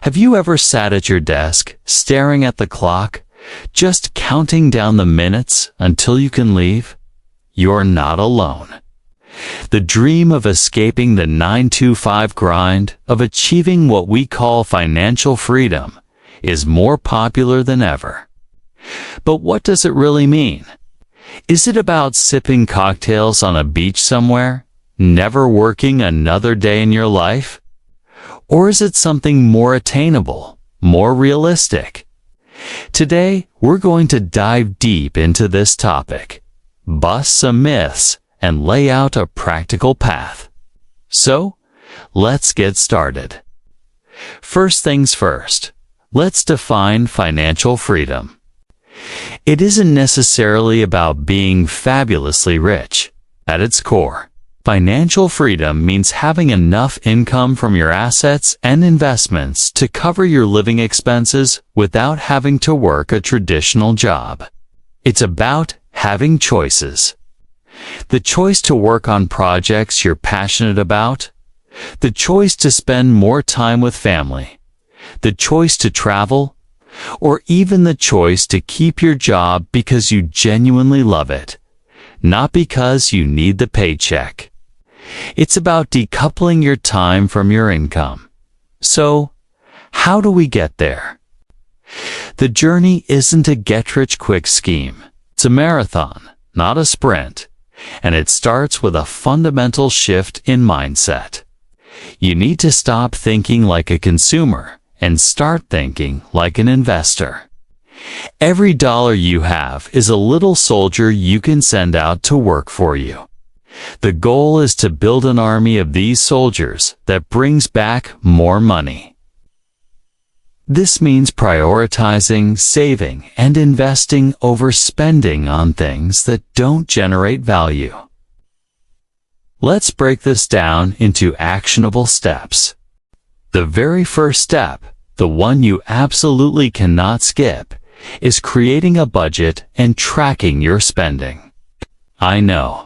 Have you ever sat at your desk, staring at the clock, just counting down the minutes until you can leave? You're not alone. The dream of escaping the 9-to-5 grind, of achieving what we call financial freedom, is more popular than ever. But what does it really mean? Is it about sipping cocktails on a beach somewhere, never working another day in your life? Or is it something more attainable, more realistic? Today, we're going to dive deep into this topic, bust some myths, and lay out a practical path. So, let's get started. First things first, let's define financial freedom. It isn't necessarily about being fabulously rich. At its core, financial freedom means having enough income from your assets and investments to cover your living expenses without having to work a traditional job. It's about having choices. The choice to work on projects you're passionate about, the choice to spend more time with family, the choice to travel, or even the choice to keep your job because you genuinely love it, not because you need the paycheck. It's about decoupling your time from your income. So, how do we get there? The journey isn't a get-rich-quick scheme. It's a marathon, not a sprint. And it starts with a fundamental shift in mindset. You need to stop thinking like a consumer and start thinking like an investor. Every dollar you have is a little soldier you can send out to work for you. The goal is to build an army of these soldiers that brings back more money. This means prioritizing, saving, and investing over spending on things that don't generate value. Let's break this down into actionable steps. The very first step, the one you absolutely cannot skip, is creating a budget and tracking your spending. I know.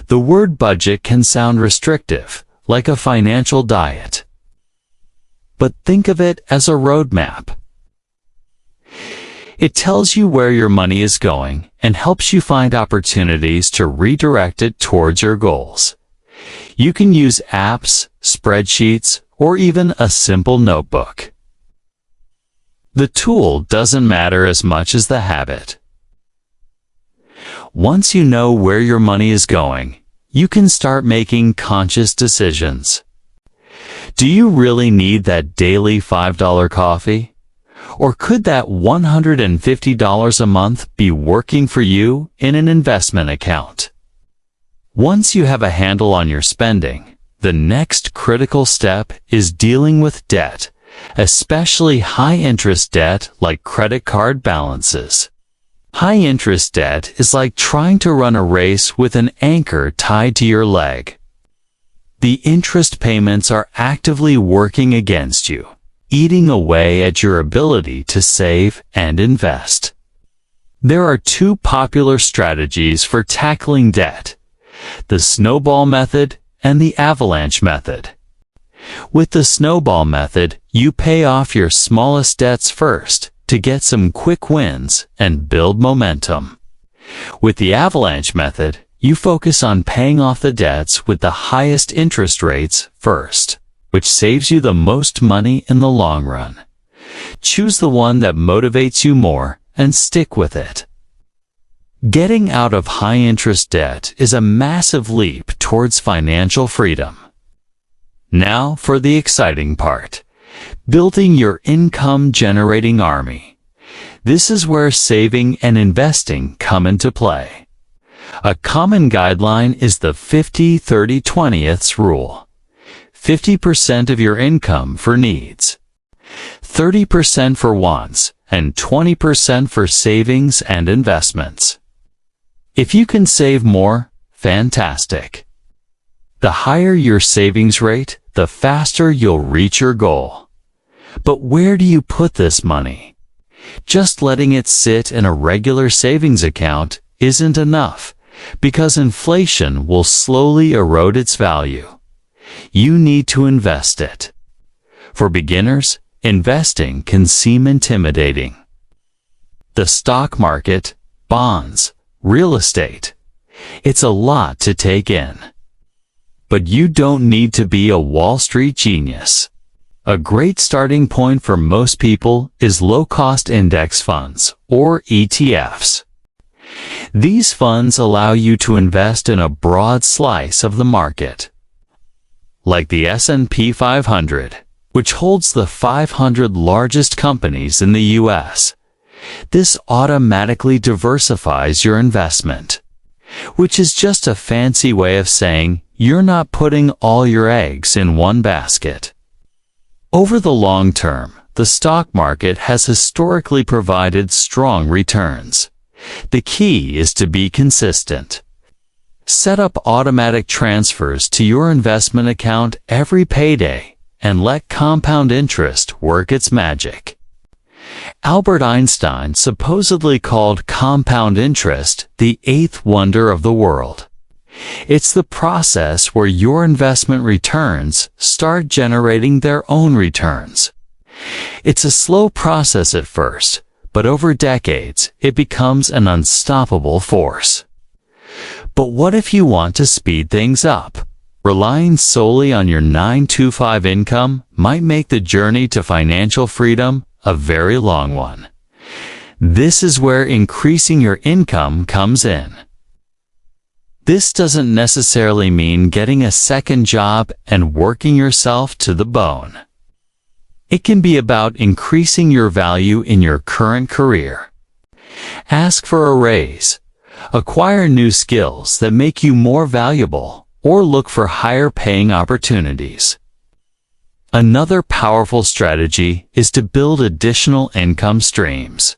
The word budget can sound restrictive, like a financial diet. But think of it as a roadmap. It tells you where your money is going and helps you find opportunities to redirect it towards your goals. You can use apps, spreadsheets, or even a simple notebook. The tool doesn't matter as much as the habit. Once you know where your money is going, you can start making conscious decisions. Do you really need that daily $5 coffee? Or could that $150 a month be working for you in an investment account? Once you have a handle on your spending, the next critical step is dealing with debt, especially high-interest debt like credit card balances. High-interest debt is like trying to run a race with an anchor tied to your leg. The interest payments are actively working against you, eating away at your ability to save and invest. There are two popular strategies for tackling debt: the snowball method and the avalanche method. With the snowball method, you pay off your smallest debts first to get some quick wins and build momentum. With the avalanche method, you focus on paying off the debts with the highest interest rates first, which saves you the most money in the long run. Choose the one that motivates you more and stick with it. Getting out of high-interest debt is a massive leap towards financial freedom. Now for the exciting part: building your income-generating army. This is where saving and investing come into play. A common guideline is the 50-30-20 rule. 50% of your income for needs, 30% for wants, and 20% for savings and investments. If you can save more, fantastic. The higher your savings rate, the faster you'll reach your goal. But where do you put this money? Just letting it sit in a regular savings account isn't enough, because inflation will slowly erode its value. You need to invest it. For beginners, investing can seem intimidating. The stock market, bonds, real estate. It's a lot to take in. But you don't need to be a Wall Street genius. A great starting point for most people is low-cost index funds, or ETFs. These funds allow you to invest in a broad slice of the market. Like the S&P 500, which holds the 500 largest companies in the U.S. This automatically diversifies your investment, which is just a fancy way of saying you're not putting all your eggs in one basket. Over the long term, the stock market has historically provided strong returns. The key is to be consistent. Set up automatic transfers to your investment account every payday and let compound interest work its magic. Albert Einstein supposedly called compound interest the eighth wonder of the world. It's the process where your investment returns start generating their own returns. It's a slow process at first, but over decades, it becomes an unstoppable force. But what if you want to speed things up? Relying solely on your 9-to-5 income might make the journey to financial freedom a very long one. This is where increasing your income comes in. This doesn't necessarily mean getting a second job and working yourself to the bone. It can be about increasing your value in your current career. Ask for a raise, acquire new skills that make you more valuable, or look for higher-paying opportunities. Another powerful strategy is to build additional income streams.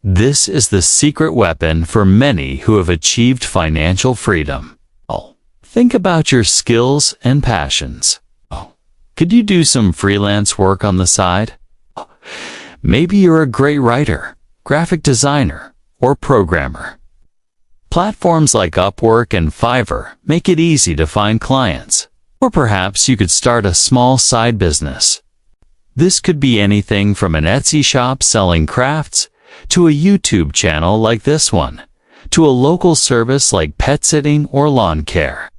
This is the secret weapon for many who have achieved financial freedom. Think about your skills and passions. Could you do some freelance work on the side? Maybe you're a great writer, graphic designer, or programmer. Platforms like Upwork and Fiverr make it easy to find clients. Or perhaps you could start a small side business. This could be anything from an Etsy shop selling crafts, to a YouTube channel like this one, to a local service like pet sitting or lawn care.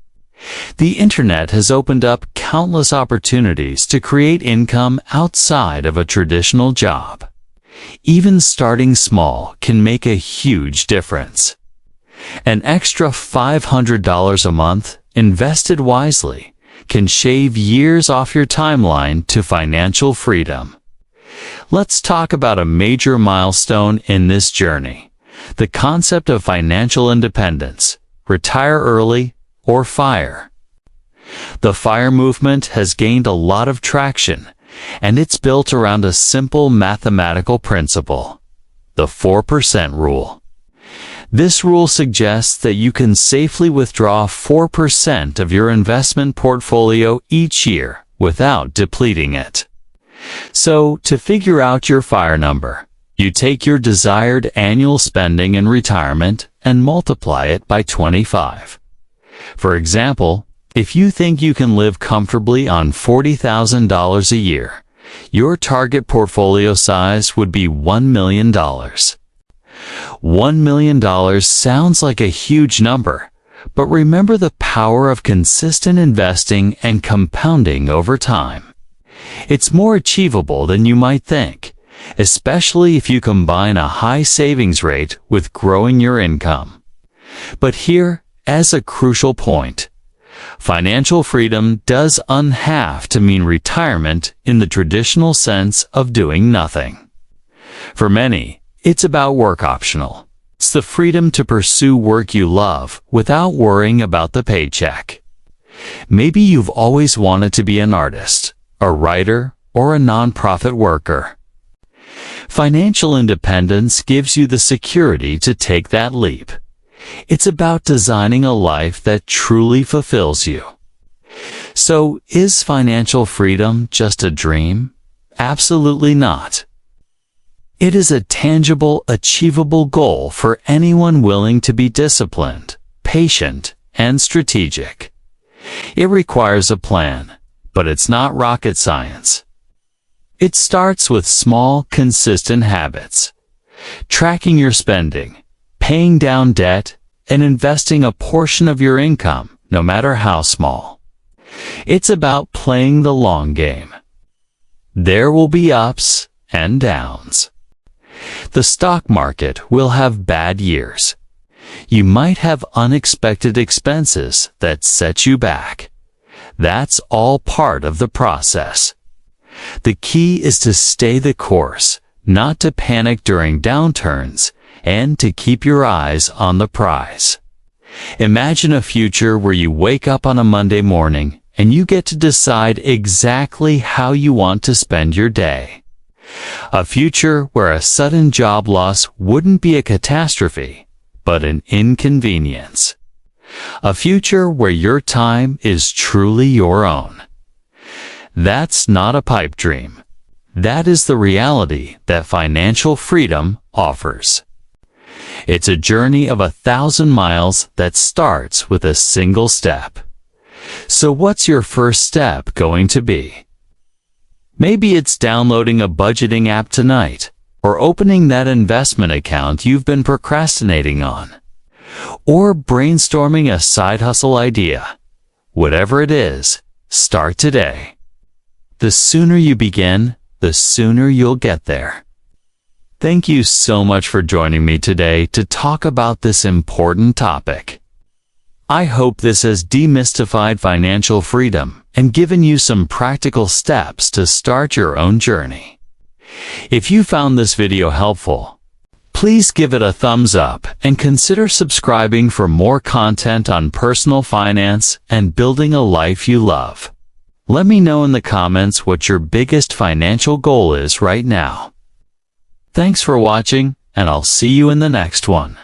The internet has opened up countless opportunities to create income outside of a traditional job. Even starting small can make a huge difference. An extra $500 a month, invested wisely, can shave years off your timeline to financial freedom. Let's talk about a major milestone in this journey, the concept of financial independence, retire early, or FIRE. The FIRE movement has gained a lot of traction, and it's built around a simple mathematical principle, the 4% rule. This rule suggests that you can safely withdraw 4% of your investment portfolio each year without depleting it. So, to figure out your FIRE number, you take your desired annual spending in retirement and multiply it by 25. For example, if you think you can live comfortably on $40,000 a year, your target portfolio size would be $1 million. $1 million sounds like a huge number, but remember the power of consistent investing and compounding over time. It's more achievable than you might think, especially if you combine a high savings rate with growing your income. But here, as a crucial point, financial freedom doesn't have to mean retirement in the traditional sense of doing nothing. For many, it's about work optional. It's the freedom to pursue work you love without worrying about the paycheck. Maybe you've always wanted to be an artist, a writer, or a nonprofit worker. Financial independence gives you the security to take that leap. It's about designing a life that truly fulfills you. So, is financial freedom just a dream? Absolutely not. It is a tangible, achievable goal for anyone willing to be disciplined, patient, and strategic. It requires a plan, but it's not rocket science. It starts with small, consistent habits. Tracking your spending, paying down debt, and investing a portion of your income, no matter how small. It's about playing the long game. There will be ups and downs. The stock market will have bad years. You might have unexpected expenses that set you back. That's all part of the process. The key is to stay the course, not to panic during downturns, and to keep your eyes on the prize. Imagine a future where you wake up on a Monday morning and you get to decide exactly how you want to spend your day. A future where a sudden job loss wouldn't be a catastrophe, but an inconvenience. A future where your time is truly your own. That's not a pipe dream. That is the reality that financial freedom offers. It's a journey of 1,000 miles that starts with a single step. So what's your first step going to be? Maybe it's downloading a budgeting app tonight, or opening that investment account you've been procrastinating on, or brainstorming a side hustle idea. Whatever it is, start today. The sooner you begin, the sooner you'll get there. Thank you so much for joining me today to talk about this important topic. I hope this has demystified financial freedom and given you some practical steps to start your own journey. If you found this video helpful, please give it a thumbs up and consider subscribing for more content on personal finance and building a life you love. Let me know in the comments what your biggest financial goal is right now. Thanks for watching, and I'll see you in the next one.